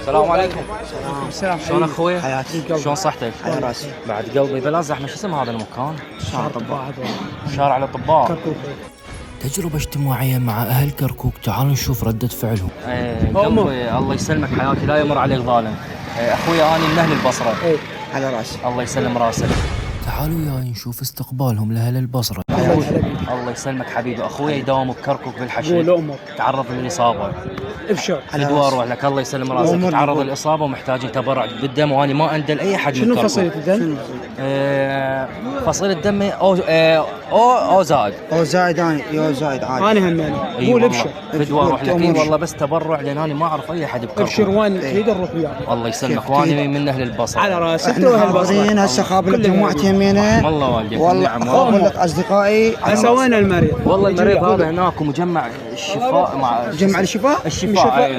السلام عليكم. السلام. شلون اخوي؟ حياتي. شلون صحتك؟ على راسي. بعد قلبي بلا زحمه. شو اسم هذا المكان؟ شارع طباعة. شارع الاطباء. كركوك. تجربة اجتماعية مع أهل كركوك، تعالوا نشوف ردة فعلهم. قلبي الله يسلمك، حياتي لا يمر عليك ظالم. اخوي انا من اهل البصره. اي على راسي. الله يسلم راسك. تعالوا وياي نشوف استقبالهم لأهل البصرة. الله يسلمك حبيبي. اخوي يداوم بكركوك قول بالحشد، امك. تعرض للاصابه. ابشر. فدوى اروح لك. الله يسلم راسك. تعرض للاصابه ومحتاجين تبرع بالدم، وانا ما اندل اي حد من شنو كركوك. فصيلة الدم؟ فصيل الدم او زائد. او زايد انا يو زايد عادي. انا هماني. اي قول والله. ابشر. فدوى اروح لك. اي تأمرش. والله بس تبرع، لان انا ما اعرف اي حد بكركوك. ابشر وين تريد نروح وياك. الله يسلمك. كيف وانا تريد؟ من اهل البصره. على راسك. احنا تو اهل حاضرين البصرة. هسه قابل كلنا مجموعة يمينه. والله والديك والله النعم. اقول لك اصدقائي هسه وين المريض؟ والله المريض يجي هذا هناك ومجمع الشفاء مع جمع الشفاء. الشفاء.